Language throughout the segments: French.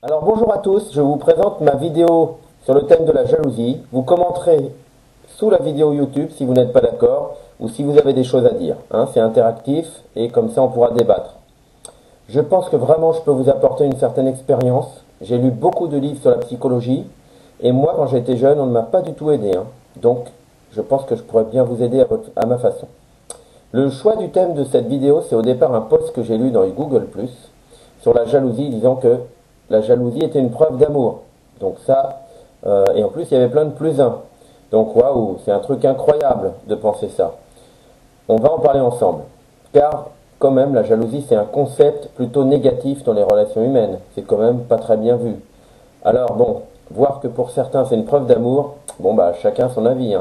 Alors bonjour à tous, je vous présente ma vidéo sur le thème de la jalousie. Vous commenterez sous la vidéo YouTube si vous n'êtes pas d'accord ou si vous avez des choses à dire. C'est interactif et comme ça on pourra débattre. Je pense que vraiment je peux vous apporter une certaine expérience. J'ai lu beaucoup de livres sur la psychologie et moi quand j'étais jeune on ne m'a pas du tout aidé. Donc je pense que je pourrais bien vous aider à ma façon. Le choix du thème de cette vidéo, c'est au départ un post que j'ai lu dans les Google+, sur la jalousie, disant que la jalousie était une preuve d'amour. Donc ça, et en plus il y avait plein de plus un. Donc waouh, c'est un truc incroyable de penser ça. On va en parler ensemble. Car quand même, la jalousie c'est un concept plutôt négatif dans les relations humaines. C'est quand même pas très bien vu. Alors bon, voir que pour certains c'est une preuve d'amour, bon bah chacun son avis.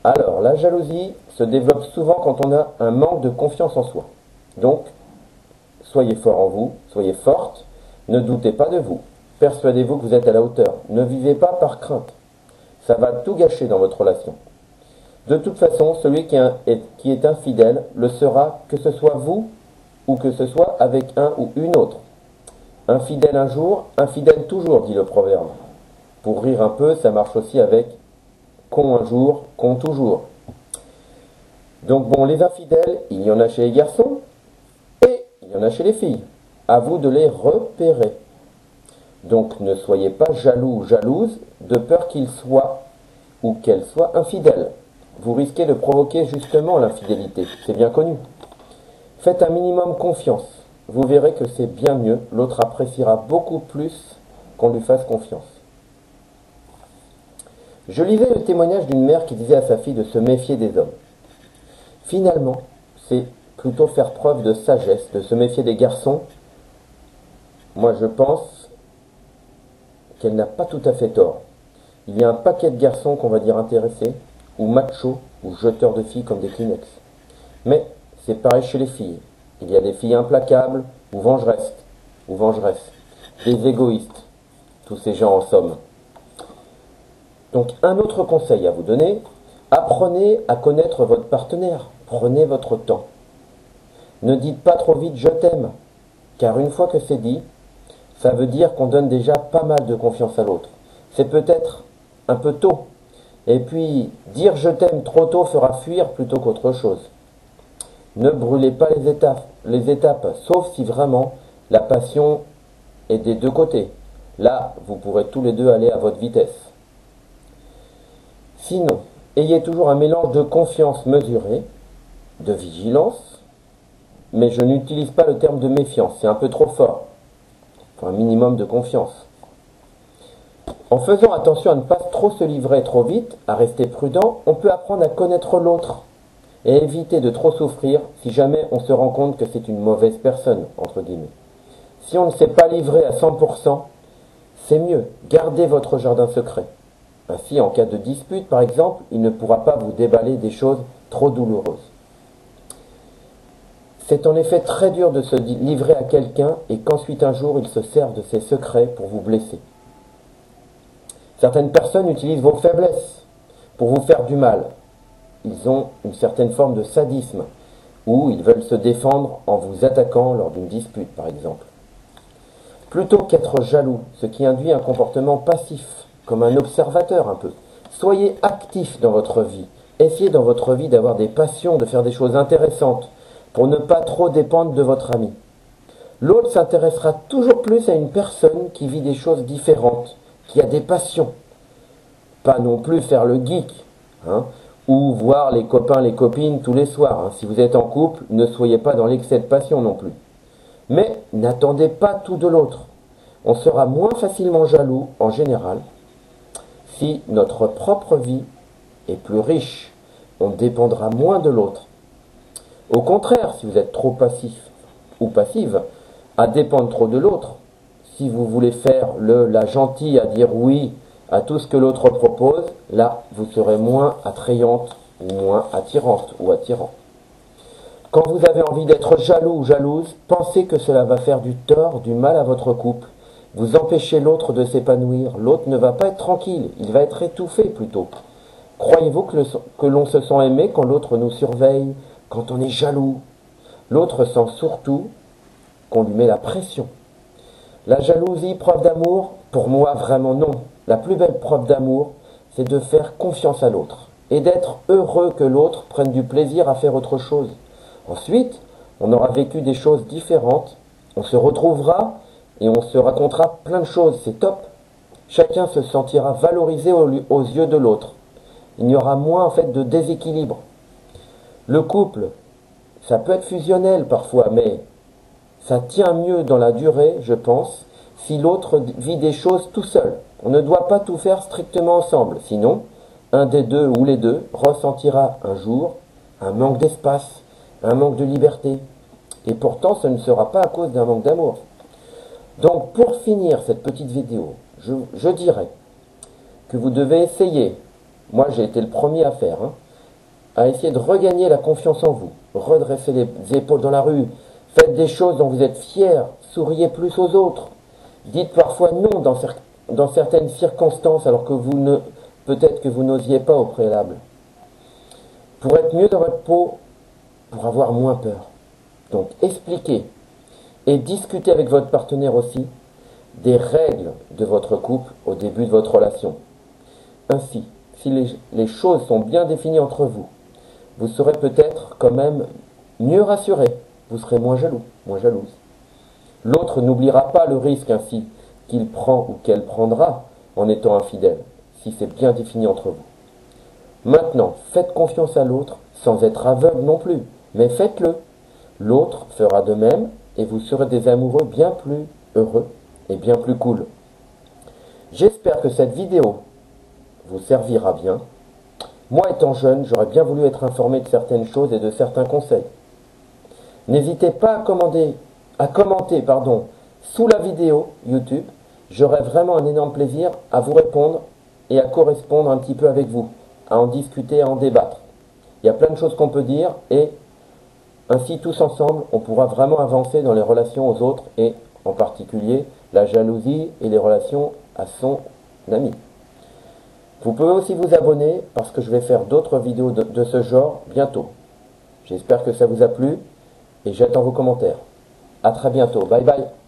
Alors, la jalousie se développe souvent quand on a un manque de confiance en soi. Donc, soyez fort en vous, soyez forte, ne doutez pas de vous. Persuadez-vous que vous êtes à la hauteur. Ne vivez pas par crainte. Ça va tout gâcher dans votre relation. De toute façon, celui qui est infidèle le sera, que ce soit vous ou que ce soit avec un ou une autre. Infidèle un jour, infidèle toujours, dit le proverbe. Pour rire un peu, ça marche aussi avec con un jour, con toujours. Donc bon, les infidèles, il y en a chez les garçons et il y en a chez les filles. À vous de les repérer. Donc ne soyez pas jaloux ou jalouse de peur qu'ils soient ou qu'elles soient infidèles. Vous risquez de provoquer justement l'infidélité, c'est bien connu. Faites un minimum confiance. Vous verrez que c'est bien mieux, l'autre appréciera beaucoup plus qu'on lui fasse confiance. Je lisais le témoignage d'une mère qui disait à sa fille de se méfier des hommes. Finalement, c'est plutôt faire preuve de sagesse, de se méfier des garçons. Moi, je pense qu'elle n'a pas tout à fait tort. Il y a un paquet de garçons qu'on va dire intéressés, ou machos, ou jeteurs de filles comme des Kleenex. Mais c'est pareil chez les filles. Il y a des filles implacables, ou vengeresses, des égoïstes. Tous ces gens en somme. Donc un autre conseil à vous donner, apprenez à connaître votre partenaire, prenez votre temps. Ne dites pas trop vite je t'aime, car une fois que c'est dit, ça veut dire qu'on donne déjà pas mal de confiance à l'autre. C'est peut-être un peu tôt, et puis dire je t'aime trop tôt fera fuir plutôt qu'autre chose. Ne brûlez pas les étapes, sauf si vraiment la passion est des deux côtés. Là, vous pourrez tous les deux aller à votre vitesse. Sinon, ayez toujours un mélange de confiance mesurée, de vigilance, mais je n'utilise pas le terme de méfiance, c'est un peu trop fort. Il faut un minimum de confiance. En faisant attention à ne pas trop se livrer trop vite, à rester prudent, on peut apprendre à connaître l'autre et éviter de trop souffrir si jamais on se rend compte que c'est une mauvaise personne, entre guillemets. Si on ne s'est pas livré à 100%, c'est mieux, gardez votre jardin secret. Ainsi, en cas de dispute, par exemple, il ne pourra pas vous déballer des choses trop douloureuses. C'est en effet très dur de se livrer à quelqu'un et qu'ensuite un jour il se serve de ses secrets pour vous blesser. Certaines personnes utilisent vos faiblesses pour vous faire du mal. Ils ont une certaine forme de sadisme, ou ils veulent se défendre en vous attaquant lors d'une dispute, par exemple. Plutôt qu'être jaloux, ce qui induit un comportement passif, comme un observateur un peu. Soyez actif dans votre vie. Essayez dans votre vie d'avoir des passions, de faire des choses intéressantes, pour ne pas trop dépendre de votre ami. L'autre s'intéressera toujours plus à une personne qui vit des choses différentes, qui a des passions. Pas non plus faire le geek, ou voir les copains, les copines tous les soirs. Si vous êtes en couple, ne soyez pas dans l'excès de passion non plus. Mais n'attendez pas tout de l'autre. On sera moins facilement jaloux, en général, si notre propre vie est plus riche. On dépendra moins de l'autre. Au contraire, si vous êtes trop passif ou passive, à dépendre trop de l'autre, si vous voulez faire la gentille à dire oui à tout ce que l'autre propose, là, vous serez moins attrayante ou moins attirante ou attirant. Quand vous avez envie d'être jaloux ou jalouse, pensez que cela va faire du tort, du mal à votre couple. Vous empêchez l'autre de s'épanouir. L'autre ne va pas être tranquille, il va être étouffé plutôt. Croyez-vous que l'on se sent aimé quand l'autre nous surveille, quand on est jaloux? L'autre sent surtout qu'on lui met la pression. La jalousie, preuve d'amour? Pour moi, vraiment non. La plus belle preuve d'amour, c'est de faire confiance à l'autre et d'être heureux que l'autre prenne du plaisir à faire autre chose. Ensuite, on aura vécu des choses différentes, on se retrouvera et on se racontera plein de choses, c'est top. Chacun se sentira valorisé aux yeux de l'autre. Il y aura moins en fait de déséquilibre. Le couple, ça peut être fusionnel parfois, mais ça tient mieux dans la durée, je pense, si l'autre vit des choses tout seul. On ne doit pas tout faire strictement ensemble, sinon, un des deux ou les deux ressentira un jour un manque d'espace, un manque de liberté. Et pourtant, ce ne sera pas à cause d'un manque d'amour. Donc, pour finir cette petite vidéo, je dirais que vous devez essayer, moi j'ai été le premier à faire, à essayer de regagner la confiance en vous, redresser les épaules dans la rue, faites des choses dont vous êtes fiers, souriez plus aux autres, dites parfois non dans certaines circonstances alors que peut-être que vous n'osiez pas au préalable. Pour être mieux dans votre peau, pour avoir moins peur. Donc expliquez et discutez avec votre partenaire aussi des règles de votre couple au début de votre relation. Ainsi, si les choses sont bien définies entre vous, vous serez peut-être quand même mieux rassuré, vous serez moins jaloux, moins jalouse. L'autre n'oubliera pas le risque ainsi qu'il prend ou qu'elle prendra en étant infidèle, si c'est bien défini entre vous. Maintenant, faites confiance à l'autre sans être aveugle non plus, mais faites-le. L'autre fera de même et vous serez des amoureux bien plus heureux et bien plus cool. J'espère que cette vidéo vous servira bien. Moi étant jeune, j'aurais bien voulu être informé de certaines choses et de certains conseils. N'hésitez pas à commenter sous la vidéo YouTube. J'aurai vraiment un énorme plaisir à vous répondre et à correspondre un petit peu avec vous, à en discuter, à en débattre. Il y a plein de choses qu'on peut dire et ainsi tous ensemble, on pourra vraiment avancer dans les relations aux autres et en particulier la jalousie et les relations à son ami. Vous pouvez aussi vous abonner parce que je vais faire d'autres vidéos de ce genre bientôt. J'espère que ça vous a plu et j'attends vos commentaires. À très bientôt. Bye bye.